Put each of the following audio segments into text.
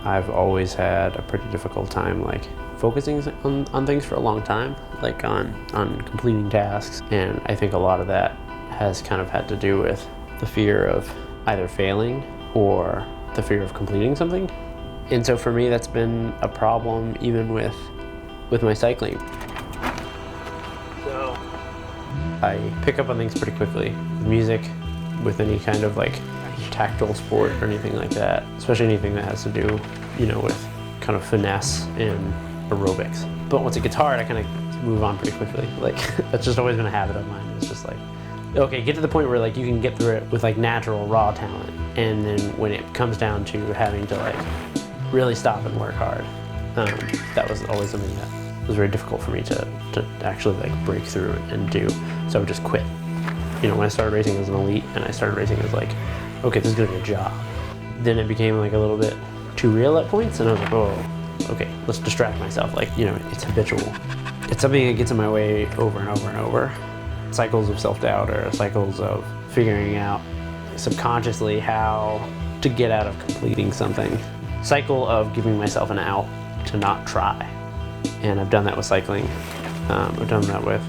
I've always had a pretty difficult time like focusing on things for a long time, like on completing tasks. And I think a lot of that has kind of had to do with the fear of either failing or the fear of completing something. And so for me, that's been a problem even with my cycling. So I pick up on things pretty quickly. With music, with any kind of like tactile sport or anything like that, especially anything that has to do, with kind of finesse and aerobics. But once it gets hard, I kind of move on pretty quickly. Like that's just always been a habit of mine. It's just like, okay, get to the point where like you can get through it with like natural raw talent, and then when it comes down to having to like really stop and work hard, that was always something that was very difficult for me to actually like break through and do. So I would just quit. When I started racing as an elite and I started racing as like, okay, this is gonna be a job. Then it became like a little bit too real at points, and I was like, oh, okay, let's distract myself. Like, it's habitual. It's something that gets in my way over and over and over. Cycles of self-doubt or cycles of figuring out subconsciously how to get out of completing something. Cycle of giving myself an out to not try. And I've done that with cycling. I've done that with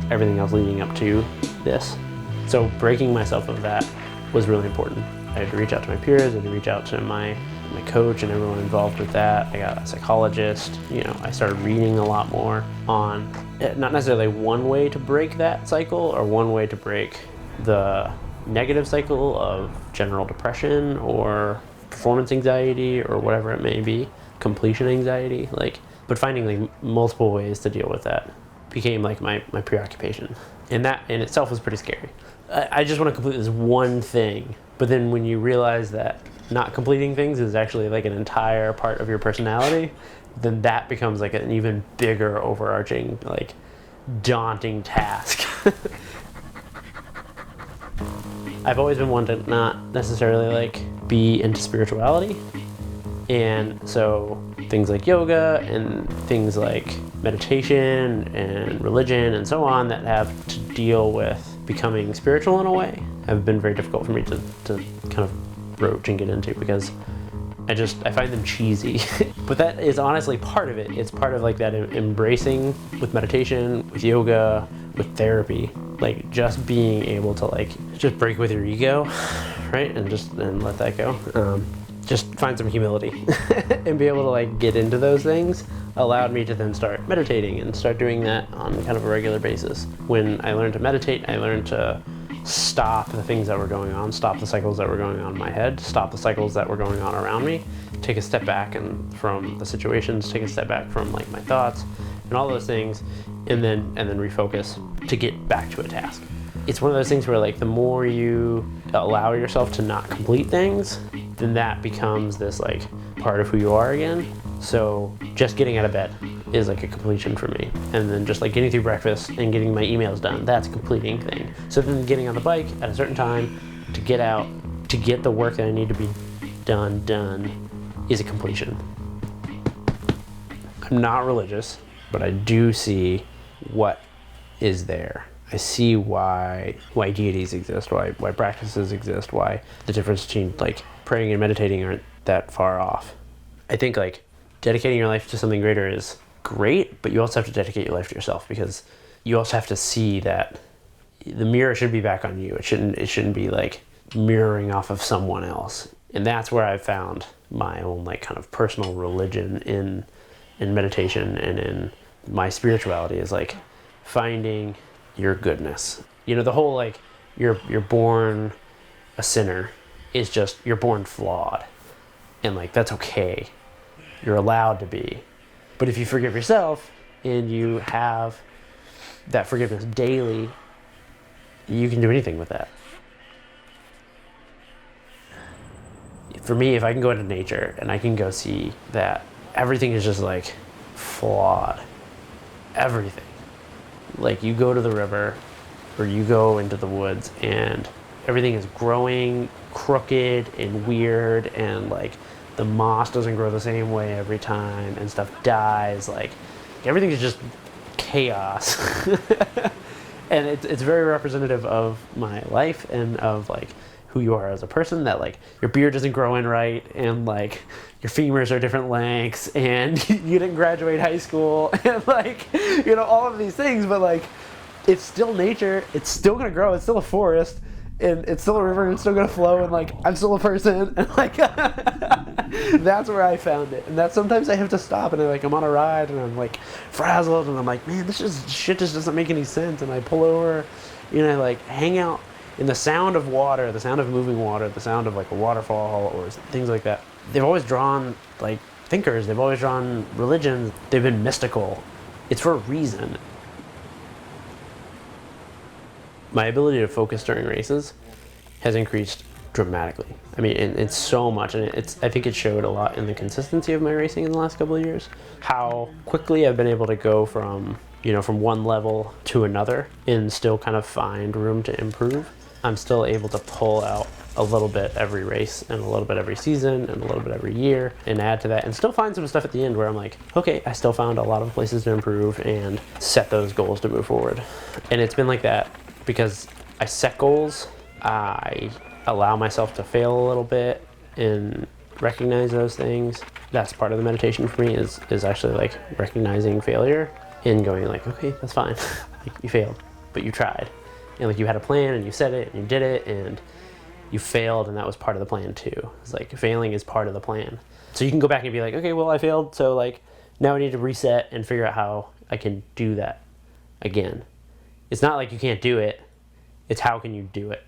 everything else leading up to this. So breaking myself of that was really important. I had to reach out to my peers, I had to reach out to my coach and everyone involved with that. I got a psychologist. I started reading a lot more on not necessarily one way to break that cycle or one way to break the negative cycle of general depression or performance anxiety or whatever it may be, completion anxiety, but finding like multiple ways to deal with that became like my preoccupation. And that in itself was pretty scary. I just want to complete this one thing, but then when you realize that not completing things is actually like an entire part of your personality, then that becomes like an even bigger overarching, like daunting task. I've always been one to not necessarily like be into spirituality. And so things like yoga and things like meditation and religion and so on that have to deal with becoming spiritual in a way have been very difficult for me to kind of broach and get into, because I find them cheesy. But that is honestly part of it. It's part of like that embracing with meditation, with yoga, with therapy, like just being able to like just break with your ego, right? And let that go. Just find some humility and be able to like get into those things allowed me to then start meditating and start doing that on kind of a regular basis. When I learned to meditate, I learned to stop the things that were going on, stop the cycles that were going on in my head, stop the cycles that were going on around me, take a step back and from the situations, take a step back from like my thoughts and all those things, and then refocus to get back to a task. It's one of those things where like the more you allow yourself to not complete things, then that becomes this like part of who you are again. So just getting out of bed is like a completion for me. And then just like getting through breakfast and getting my emails done, that's a completing thing. So then getting on the bike at a certain time to get out, to get the work that I need to be done is a completion. I'm not religious, but I do see what is there. I see why deities exist, why practices exist, why the difference between like praying and meditating aren't that far off. I think like dedicating your life to something greater is great, but you also have to dedicate your life to yourself, because you also have to see that the mirror should be back on you. It shouldn't be like mirroring off of someone else. And that's where I've found my own like kind of personal religion in meditation and in my spirituality, is like finding your goodness. The whole like you're born a sinner is just you're born flawed, and like that's okay. You're allowed to be. But if you forgive yourself and you have that forgiveness daily, you can do anything with that. For me, if I can go into nature and I can go see that everything is just like flawed, everything. Like you go to the river or you go into the woods and everything is growing crooked and weird, and like the moss doesn't grow the same way every time and stuff dies. Like everything is just chaos. And it's very representative of my life and of like who you are as a person, that like your beard doesn't grow in right, and like your femurs are different lengths, and you didn't graduate high school, and like, you know, all of these things, but like, it's still nature, it's still gonna grow, it's still a forest, and it's still a river, and it's still gonna flow, and like, I'm still a person, and like, that's where I found it. And that sometimes I have to stop, and I'm on a ride, and I'm like frazzled, and I'm like, man, shit just doesn't make any sense, and I pull over, you know, like hang out in the sound of water, the sound of moving water, the sound of like a waterfall or things like that. They've always drawn like thinkers, they've always drawn religions, they've been mystical. It's for a reason. My ability to focus during races has increased dramatically. I mean, it's so much, and I think it showed a lot in the consistency of my racing in the last couple of years. How quickly I've been able to go from, you know, from one level to another and still kind of find room to improve. I'm still able to pull out a little bit every race and a little bit every season and a little bit every year and add to that, and still find some stuff at the end where I'm like, okay, I still found a lot of places to improve and set those goals to move forward. And it's been like that because I set goals, I allow myself to fail a little bit and recognize those things. That's part of the meditation for me, is actually like recognizing failure and going like, okay, that's fine. Like, you failed, but you tried. And like, you had a plan and you set it and you did it and you failed, and that was part of the plan too. It's like failing is part of the plan. So you can go back and be like, okay, well, I failed, so like now I need to reset and figure out how I can do that again. It's not like you can't do it, it's how can you do it.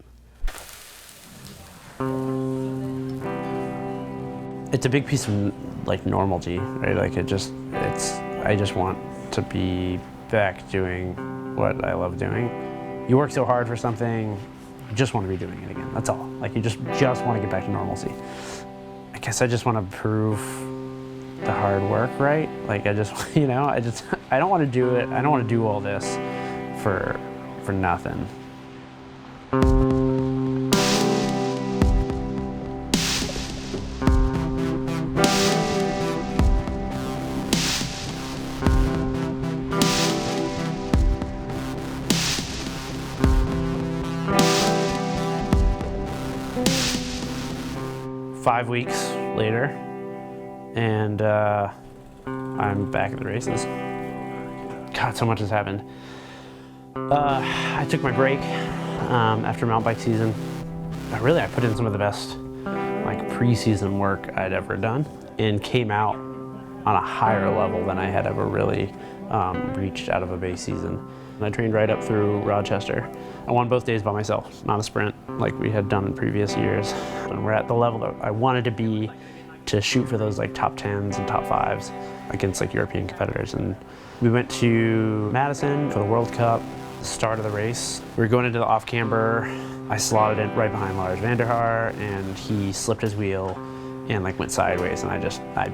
It's a big piece of like normalcy, right? Like I just want to be back doing what I love doing. You work so hard for something, you just want to be doing it again, that's all. Like you just want to get back to normalcy. I guess I just want to prove the hard work, right? Like I just, you know, I don't want to do it, I don't want to do all this for nothing. 5 weeks later, and I'm back at the races. God, so much has happened. I took my break after mountain bike season. I put in some of the best like pre-season work I'd ever done, and came out on a higher level than I had ever really reached out of a base season. I trained right up through Rochester. I won both days by myself, not a sprint like we had done in previous years. And we're at the level that I wanted to be to shoot for those like top 10s and top 5s against like European competitors. And we went to Madison for the World Cup, the start of the race. We were going into the off camber. I slotted it right behind Lars van der Haar, and he slipped his wheel and like went sideways, and I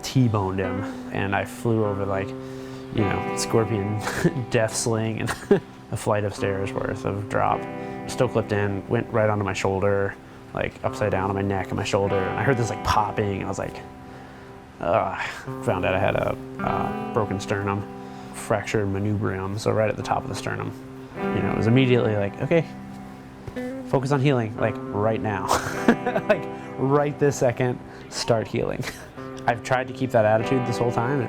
T-boned him, and I flew over like, you know, scorpion death sling and a flight of stairs worth of drop. Still clipped in, went right onto my shoulder, like upside down on my neck and my shoulder. And I heard this like popping, and I was like, found out I had a broken sternum, fractured manubrium, so right at the top of the sternum. You know, it was immediately like, okay, focus on healing, like right now. Like right this second, start healing. I've tried to keep that attitude this whole time.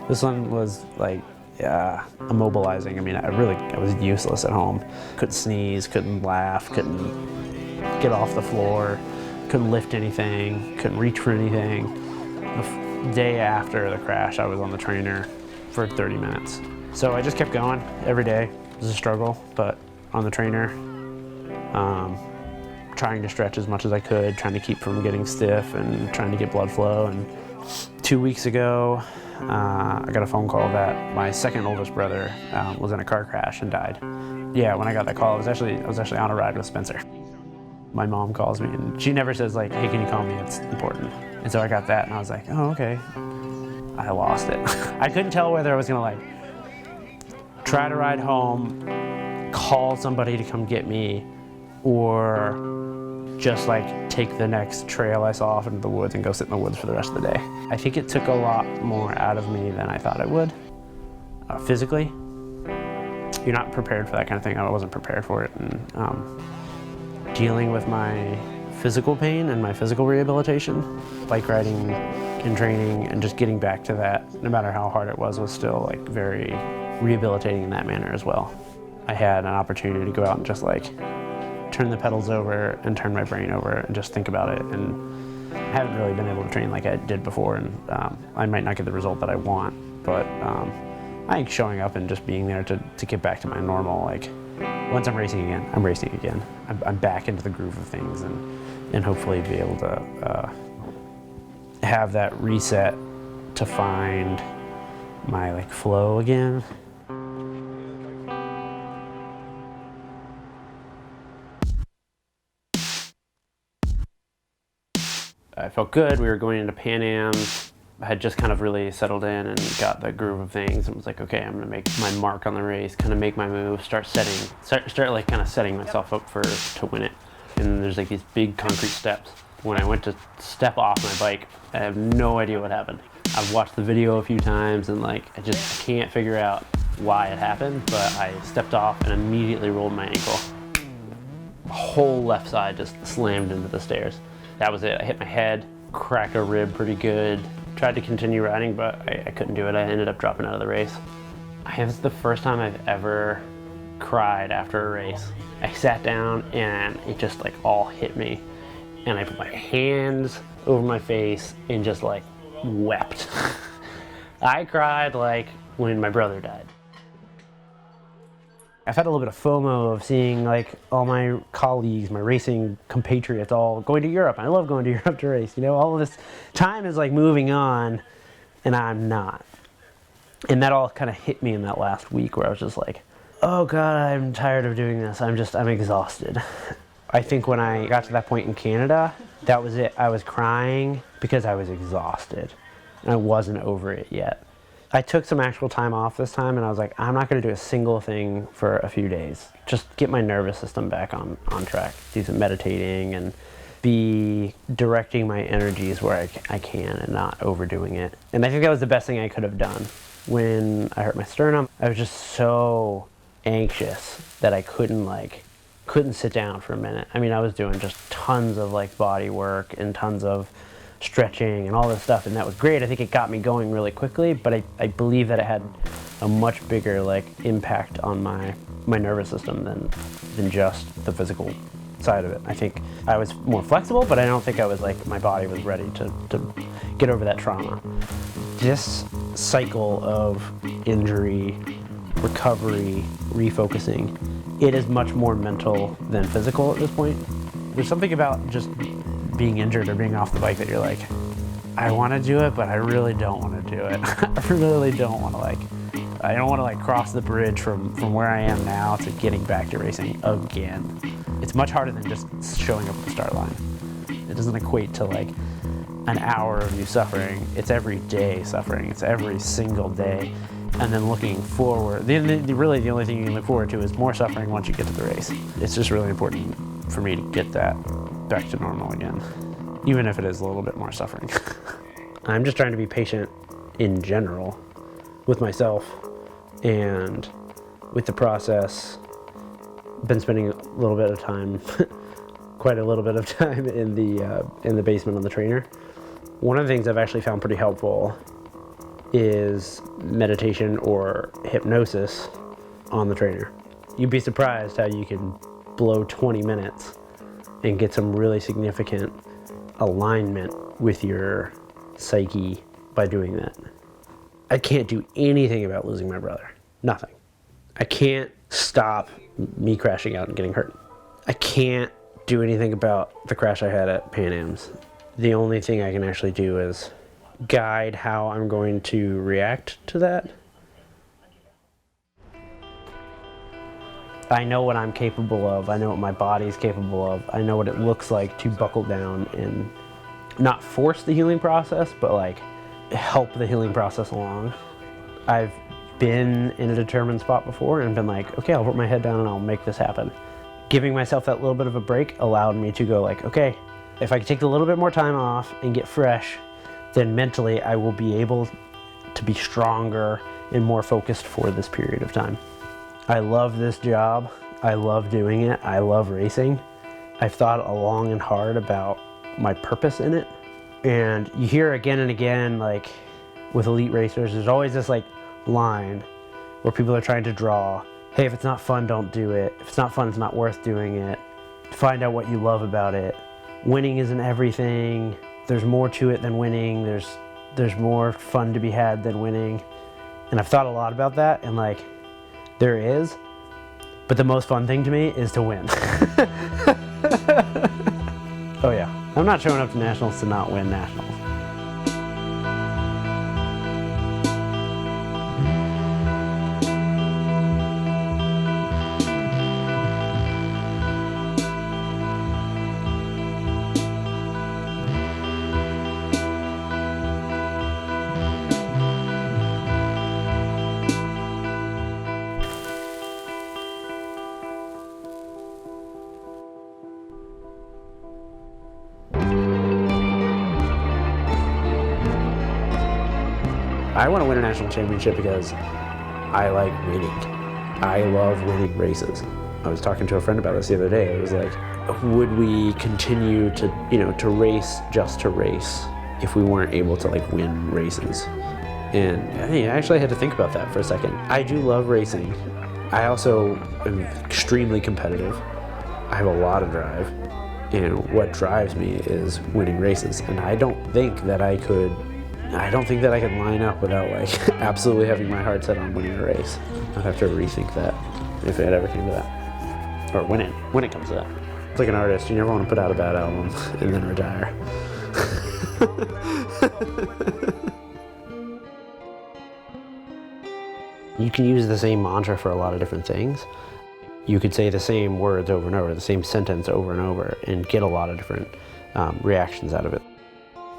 This one was like, immobilizing. I mean, I was useless at home. Couldn't sneeze, couldn't laugh, couldn't get off the floor, couldn't lift anything, couldn't reach for anything. The day after the crash, I was on the trainer for 30 minutes. So I just kept going every day. It was a struggle, but on the trainer, trying to stretch as much as I could, trying to keep from getting stiff and trying to get blood flow. And 2 weeks ago, I got a phone call that my second oldest brother was in a car crash and died. Yeah, when I got that call, I was actually on a ride with Spencer. My mom calls me, and she never says like, hey, can you call me? It's important. And so I got that, and I was like, oh, okay. I lost it. I couldn't tell whether I was gonna like try to ride home, call somebody to come get me, or just like take the next trail I saw off into the woods and go sit in the woods for the rest of the day. I think it took a lot more out of me than I thought it would. Physically, you're not prepared for that kind of thing. I wasn't prepared for it, and dealing with my physical pain and my physical rehabilitation. Bike riding and training and just getting back to that, no matter how hard it was still like very rehabilitating in that manner as well. I had an opportunity to go out and just like turn the pedals over and turn my brain over and just think about it. And I haven't really been able to train like I did before, and I might not get the result that I want, but I think showing up and just being there to get back to my normal, like once I'm racing again, I'm racing again. I'm back into the groove of things, and hopefully be able to have that reset to find my like flow again. I felt good. We were going into Pan Am's. I had just kind of really settled in and got the groove of things and was like, okay, I'm gonna make my mark on the race, kind of make my move, start like kind of setting myself up to win it. And there's like these big concrete steps. When I went to step off my bike, I have no idea what happened. I've watched the video a few times and like I can't figure out why it happened, but I stepped off and immediately rolled my ankle. The whole left side just slammed into the stairs. That was it. I hit my head, cracked a rib pretty good. Tried to continue riding, but I couldn't do it. I ended up dropping out of the race. It's the first time I've ever cried after a race. I sat down and it just like all hit me. And I put my hands over my face and just like wept. I cried like when my brother died. I've had a little bit of FOMO of seeing like all my colleagues, my racing compatriots all going to Europe. I love going to Europe to race. You know, all of this time is like moving on and I'm not. And that all kind of hit me in that last week where I was just like, oh God, I'm tired of doing this. I'm exhausted. I think when I got to that point in Canada, that was it. I was crying because I was exhausted and I wasn't over it yet. I took some actual time off this time and I was like, I'm not gonna do a single thing for a few days. Just get my nervous system back on track. Do some meditating and be directing my energies where I can and not overdoing it. And I think that was the best thing I could have done. When I hurt my sternum, I was just so anxious that I couldn't sit down for a minute. I mean, I was doing just tons of like body work and tons of stretching and all this stuff, and that was great. I think it got me going really quickly, but I believe that it had a much bigger like impact on my nervous system than just the physical side of it. I think I was more flexible, but I don't think I was like, my body was ready to get over that trauma. This cycle of injury, recovery, refocusing, it is much more mental than physical at this point. There's something about just being injured or being off the bike that you're like, I want to do it, but I really don't want to do it. I really don't want to I don't want to cross the bridge from where I am now to getting back to racing again. It's much harder than just showing up at the start line. It doesn't equate to like an hour of you suffering. It's every day suffering. It's every single day. And then looking forward, really the only thing you can look forward to is more suffering once you get to the race. It's just really important for me to get that back to normal again, even if it is a little bit more suffering. I'm just trying to be patient in general with myself and with the process. Been spending a little bit of time, quite a little bit of time in the basement on the trainer. One of the things I've actually found pretty helpful is meditation or hypnosis on the trainer. You'd be surprised how you can blow 20 minutes and get some really significant alignment with your psyche by doing that. I can't do anything about losing my brother. Nothing. I can't stop me crashing out and getting hurt. I can't do anything about the crash I had at Pan Am's. The only thing I can actually do is guide how I'm going to react to that. I know what I'm capable of. I know what my body's capable of. I know what it looks like to buckle down and not force the healing process, but help the healing process along. I've been in a determined spot before and been like, okay, I'll put my head down and I'll make this happen. Giving myself that little bit of a break allowed me to go okay, if I can take a little bit more time off and get fresh, then mentally I will be able to be stronger and more focused for this period of time. I love this job. I love doing it. I love racing. I've thought long and hard about my purpose in it. And you hear again and again, like with elite racers, there's always this like line where people are trying to draw, hey, if it's not fun, don't do it. If it's not fun, it's not worth doing it. Find out what you love about it. Winning isn't everything. There's more to it than winning. There's more fun to be had than winning. And I've thought a lot about that, and like, there is, but the most fun thing to me is to win. Oh yeah, I'm not showing up to nationals to not win nationals. I want to win a national championship because I like winning. I love winning races. I was talking to a friend about this the other day. It was like, would we continue to, to race just to race if we weren't able to like win races? And I actually had to think about that for a second. I do love racing. I also am extremely competitive. I have a lot of drive. And what drives me is winning races. And I don't think that I could line up without like absolutely having my heart set on winning a race. I'd have to rethink that if it ever came to that. Or when it comes to that. It's like an artist, you never want to put out a bad album and then retire. You can use the same mantra for a lot of different things. You could say the same words over and over, the same sentence over and over, and get a lot of different reactions out of it.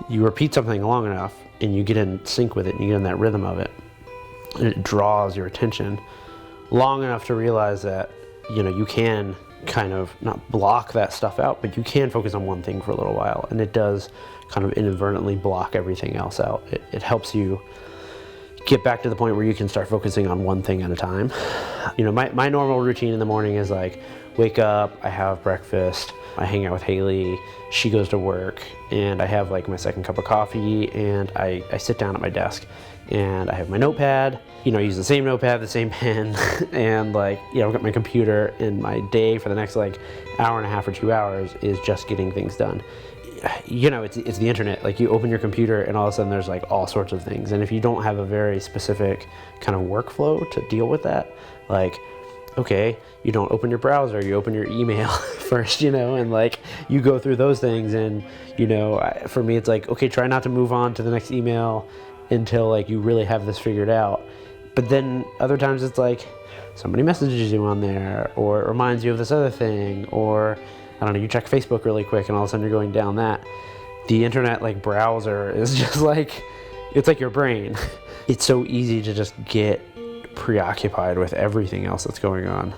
You repeat something long enough and you get in sync with it and you get in that rhythm of it, and it draws your attention long enough to realize that you can kind of not block that stuff out, but you can focus on one thing for a little while, and it does kind of inadvertently block everything else out. It helps you get back to the point where you can start focusing on one thing at a time. My normal routine in the morning is like, wake up, I have breakfast, I hang out with Haley, she goes to work, and I have like my second cup of coffee, and I sit down at my desk, and I have my notepad, I use the same notepad, the same pen, and I've got my computer, and my day for the next like hour and a half or 2 hours is just getting things done. It's the internet. Like, you open your computer and all of a sudden there's like all sorts of things. And if you don't have a very specific kind of workflow to deal with that, like, okay, you don't open your browser, you open your email first, and like you go through those things. And, for me, it's like, okay, try not to move on to the next email until like you really have this figured out. But then other times it's like somebody messages you on there, or it reminds you of this other thing, or I don't know, you check Facebook really quick and all of a sudden you're going down that. The internet like browser is just like, it's like your brain. It's so easy to just get preoccupied with everything else that's going on.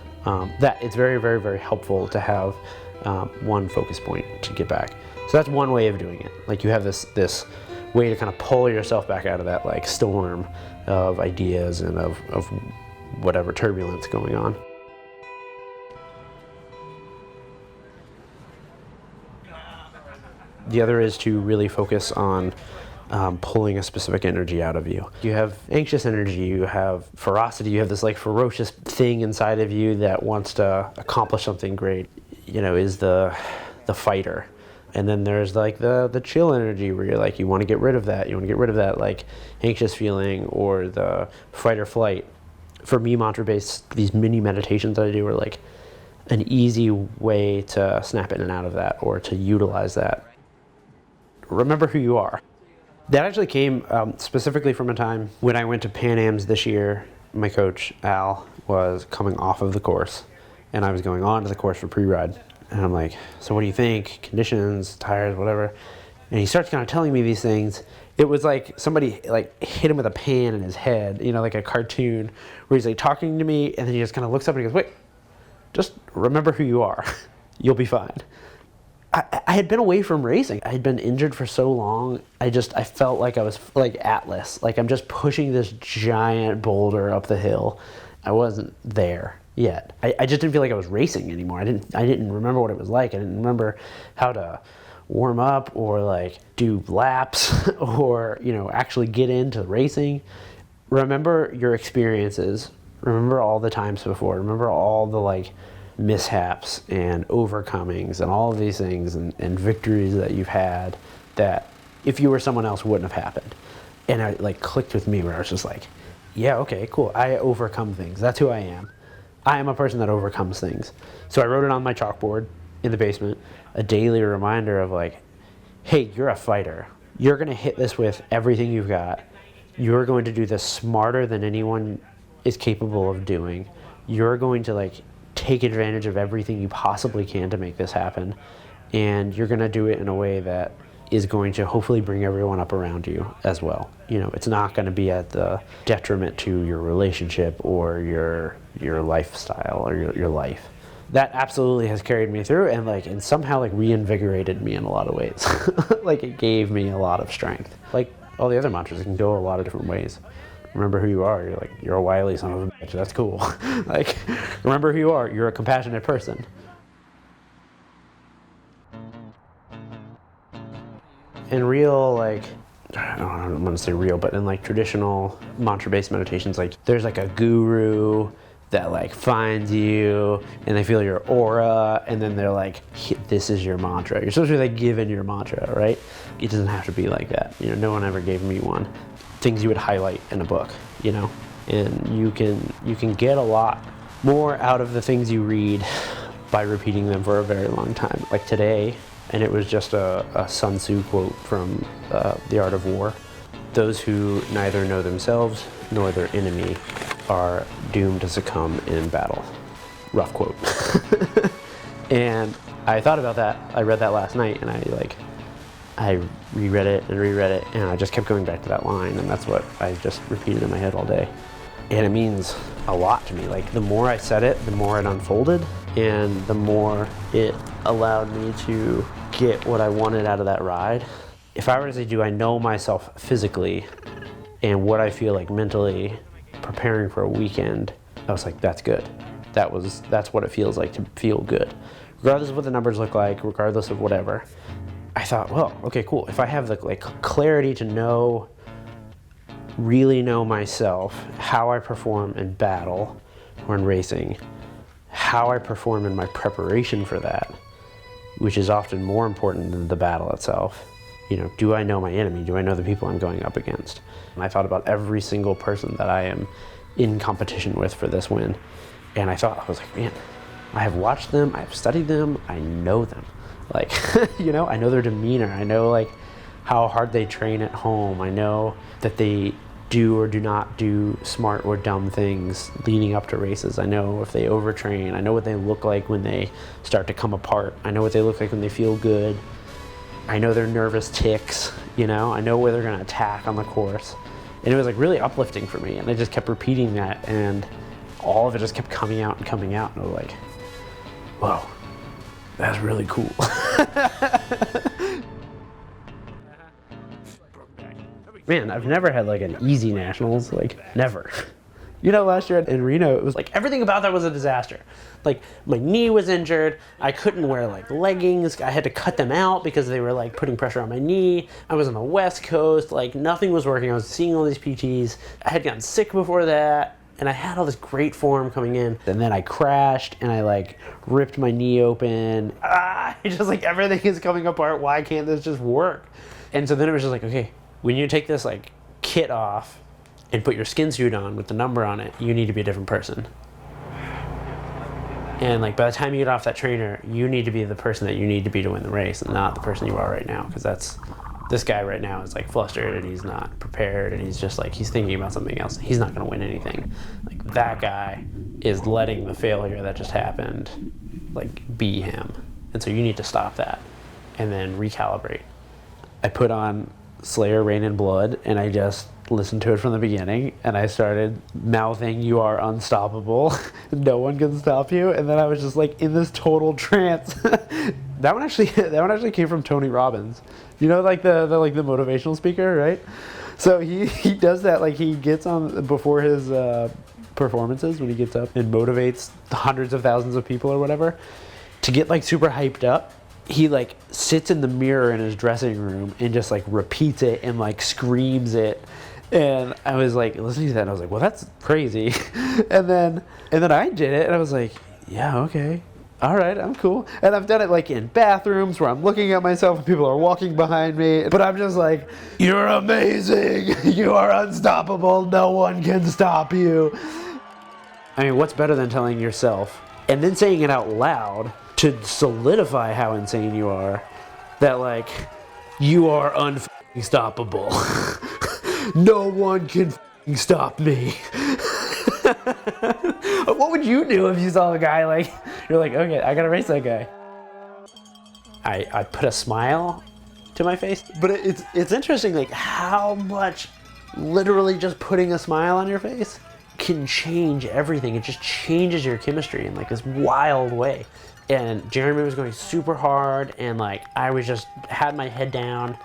That it's very, very, very helpful to have one focus point to get back. So that's one way of doing it. Like, you have this way to kind of pull yourself back out of that like storm of ideas and of whatever turbulence going on. The other is to really focus on pulling a specific energy out of you. You have anxious energy, you have ferocity, you have this like ferocious thing inside of you that wants to accomplish something great, is the fighter. And then there's like the chill energy where you're like, you want to get rid of that like anxious feeling, or the fight or flight. For me, mantra-based, these mini meditations that I do are like an easy way to snap in and out of that, or to utilize that. Remember who you are. That actually came specifically from a time when I went to Pan Am's this year. My coach, Al, was coming off of the course, and I was going on to the course for pre-ride. And I'm like, so what do you think? Conditions, tires, whatever. And he starts kind of telling me these things. It was like somebody like hit him with a pan in his head, like a cartoon, where he's like talking to me, and then he just kind of looks up and he goes, wait, just remember who you are. You'll be fine. I had been away from racing. I had been injured for so long. I felt like I was like Atlas. Like, I'm just pushing this giant boulder up the hill. I wasn't there. yet. I just didn't feel like I was racing anymore. I didn't remember what it was like. I didn't remember how to warm up or like do laps or, you know, actually get into racing. Remember your experiences. Remember all the times before. Remember all the like mishaps and overcomings and all of these things and victories that you've had that if you were someone else wouldn't have happened. And it like clicked with me where I was just like, yeah, okay, cool. I overcome things. That's who I am. I am a person that overcomes things. So I wrote it on my chalkboard in the basement, a daily reminder of like, hey, you're a fighter. You're going to hit this with everything you've got. You're going to do this smarter than anyone is capable of doing. You're going to like take advantage of everything you possibly can to make this happen. And you're going to do it in a way that is going to hopefully bring everyone up around you as well. You know, it's not going to be at the detriment to your relationship or your lifestyle or your life. That absolutely has carried me through and somehow like reinvigorated me in a lot of ways. Like it gave me a lot of strength. Like all the other mantras, it can go a lot of different ways. Remember who you are. You're a wily son of a bitch. That's cool. Like, remember who you are. You're a compassionate person. In real, like, I don't want to say real, but in like traditional mantra-based meditations, like there's like a guru that like finds you and they feel your aura and then they're like, this is your mantra. You're supposed to be like given your mantra, right? It doesn't have to be like that. You know, no one ever gave me one. Things you would highlight in a book, you know, and you can get a lot more out of the things you read by repeating them for a very long time. Like today, and it was just a Sun Tzu quote from The Art of War. Those who neither know themselves nor their enemy are doomed to succumb in battle. Rough quote. And I thought about that. I read that last night and I reread it, and I just kept going back to that line, and that's what I just repeated in my head all day. And it means a lot to me. Like, the more I said it, the more it unfolded, and the more it allowed me to get what I wanted out of that ride. If I were to say, do I know myself physically and what I feel like mentally preparing for a weekend, I was like, that's good. That's what it feels like to feel good. Regardless of what the numbers look like, regardless of whatever. I thought, well, okay, cool. If I have the like clarity to really know myself, how I perform in battle or in racing, how I perform in my preparation for that, which is often more important than the battle itself. You know, do I know my enemy? Do I know the people I'm going up against? And I thought about every single person that I am in competition with for this win. And I was like, man, I have watched them, I have studied them, I know them. Like, you know, I know their demeanor. I know like how hard they train at home. I know that they do or do not do smart or dumb things leading up to races. I know if they overtrain. I know what they look like when they start to come apart. I know what they look like when they feel good. I know their nervous tics, you know. I know where they're going to attack on the course. And it was like really uplifting for me. And I just kept repeating that, and all of it just kept coming out. And I was like, whoa. That's really cool. Man, I've never had like an easy nationals, like never. You know, last year in Reno, it was like everything about that was a disaster. Like my knee was injured. I couldn't wear like leggings. I had to cut them out because they were like putting pressure on my knee. I was on the West Coast. Like nothing was working. I was seeing all these PTs. I had gotten sick before that. And I had all this great form coming in, and then I crashed, and I like ripped my knee open. It's just like everything is coming apart. Why can't this just work? And so then it was just like, okay, when you take this like kit off and put your skin suit on with the number on it, you need to be a different person. And like by the time you get off that trainer, you need to be the person that you need to be to win the race, and not the person you are right now, because this guy right now is like flustered and he's not prepared and he's just like, he's thinking about something else. He's not going to win anything. Like that guy is letting the failure that just happened like be him. And so you need to stop that and then recalibrate. I put on Slayer, Rain and Blood, and I just listened to it from the beginning, and I started mouthing, "You are unstoppable. No one can stop you." And then I was just like in this total trance. That one actually came from Tony Robbins. You know, like the motivational speaker, right? So he does that, like he gets on before his performances when he gets up and motivates hundreds of thousands of people or whatever, to get like super hyped up, he like sits in the mirror in his dressing room and just like repeats it and like screams it. And I was like listening to that and I was like, well, that's crazy. and then I did it and I was like, yeah, okay. All right, I'm cool. And I've done it like in bathrooms where I'm looking at myself and people are walking behind me. But I'm just like, you're amazing. You are unstoppable. No one can stop you. I mean, what's better than telling yourself and then saying it out loud to solidify how insane you are, that like, you are unstoppable. No one can stop me. What would you do if you saw a guy like, you're like, okay, I gotta race that guy? I put a smile to my face, but it's interesting like how much literally just putting a smile on your face can change everything. It just changes your chemistry in like this wild way. And Jeremy was going super hard and like I was just had my head down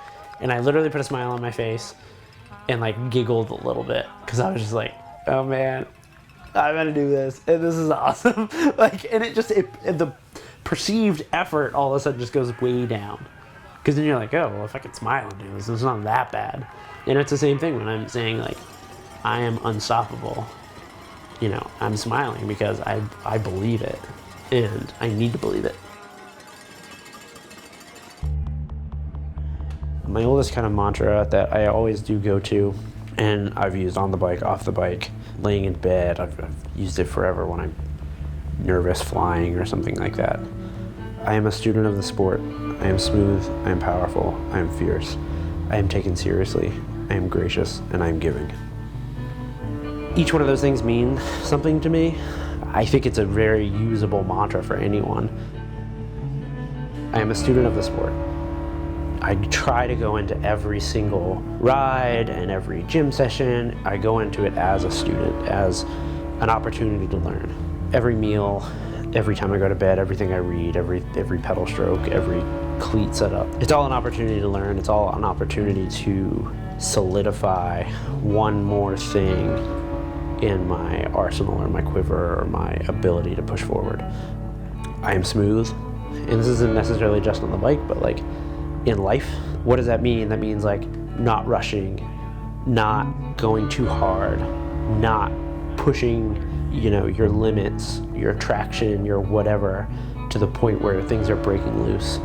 and I literally put a smile on my face and like giggled a little bit because I was just like, oh man, I'm gonna do this and this is awesome. Like, and the perceived effort all of a sudden just goes way down, because then you're like, oh well, if I can smile and do this, it's not that bad. And it's the same thing when I'm saying like I am unstoppable. You know, I'm smiling because I believe it and I need to believe it. My oldest kind of mantra that I always do go to, and I've used on the bike, off the bike, laying in bed, I've used it forever when I'm nervous flying or something like that. I am a student of the sport. I am smooth, I am powerful, I am fierce. I am taken seriously, I am gracious, and I am giving. Each one of those things mean something to me. I think it's a very usable mantra for anyone. I am a student of the sport. I try to go into every single ride and every gym session. I go into it as a student, as an opportunity to learn. Every meal, every time I go to bed, everything I read, every pedal stroke, every cleat setup. It's all an opportunity to learn. It's all an opportunity to solidify one more thing in my arsenal or my quiver or my ability to push forward. I am smooth, and this isn't necessarily just on the bike, but like in life. What does that mean? That means like not rushing, not going too hard, not pushing, you know, your limits, your traction, your whatever, to the point where things are breaking loose.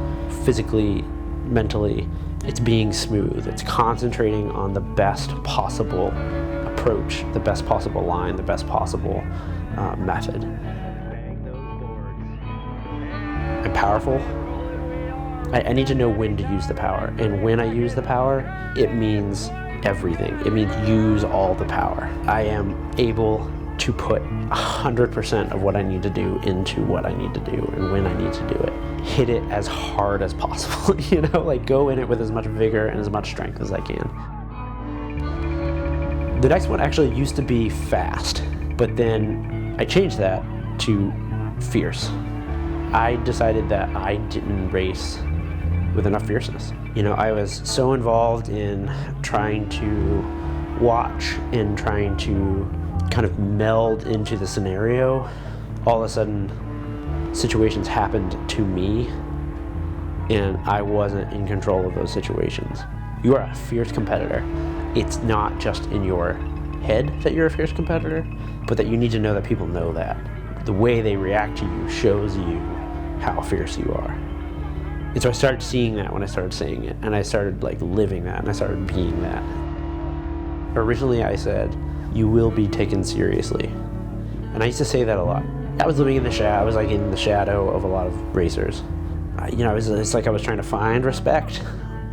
Physically, mentally, it's being smooth. It's concentrating on the best possible approach, the best possible line, the best possible method. I'm powerful. I need to know when to use the power. And when I use the power, it means everything. It means use all the power. I am able to put 100% of what I need to do into what I need to do and when I need to do it. Hit it as hard as possible, you know, like go in it with as much vigor and as much strength as I can. The next one actually used to be fast, but then I changed that to fierce. I decided that I didn't race with enough fierceness. You know, I was so involved in trying to watch and trying to kind of meld into the scenario. All of a sudden, situations happened to me, and I wasn't in control of those situations. You are a fierce competitor. It's not just in your head that you're a fierce competitor, but that you need to know that people know that. The way they react to you shows you how fierce you are. And so I started seeing that when I started saying it, and I started like living that, and I started being that. Originally I said, you will be taken seriously. And I used to say that a lot. I was living in the shadow. I was like in the shadow of a lot of racers. You know, it's like I was trying to find respect.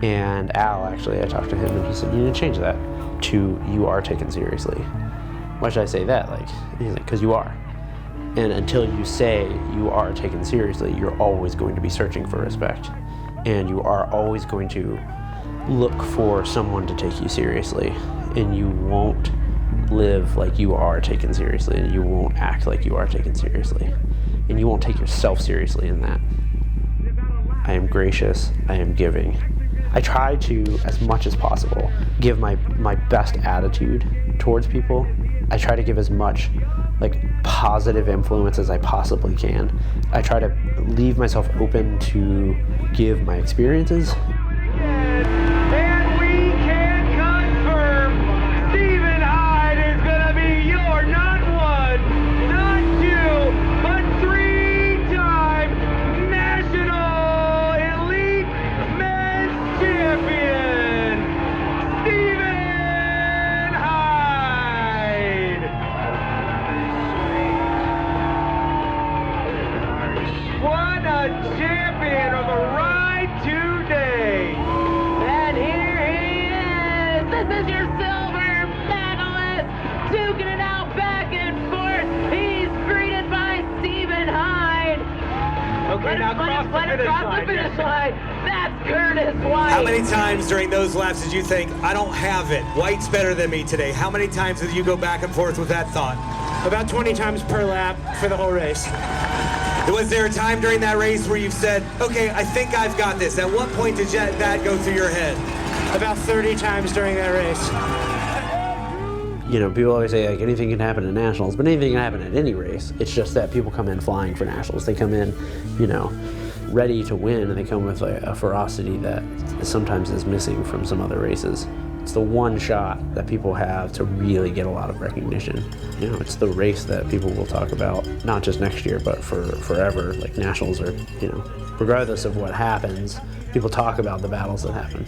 And Al, actually, I talked to him and he said, you need to change that to you are taken seriously. Why should I say that? Like, he's like, because you are. And until you say you are taken seriously, you're always going to be searching for respect. And you are always going to look for someone to take you seriously. And you won't live like you are taken seriously, and you won't act like you are taken seriously. And you won't take yourself seriously in that. I am gracious, I am giving. I try to, as much as possible, give my best attitude towards people. I try to give as much like positive influence as I possibly can. I try to leave myself open to give my experiences. And we can confirm Stephen Hyde is going to be your not one, not two, but three-time National Elite Men's Champion, Stephen Hyde. What a champion of the ride today. And here he is! This is your silver medalist! Duking it out back and forth! He's greeted by Stephen Hyde! Okay, now cross the finish line! That's Curtis White! How many times during those laps did you think, I don't have it, White's better than me today? How many times did you go back and forth with that thought? About 20 times per lap for the whole race. Was there a time during that race where you've said, okay, I think I've got this? At what point did that go through your head? About 30 times during that race. You know, people always say like anything can happen at nationals, but anything can happen at any race. It's just that people come in flying for nationals. They come in, you know, ready to win, and they come with a ferocity that sometimes is missing from some other races. It's the one shot that people have to really get a lot of recognition. You know, it's the race that people will talk about, not just next year, but for forever. Like nationals are, you know, regardless of what happens, people talk about the battles that happen.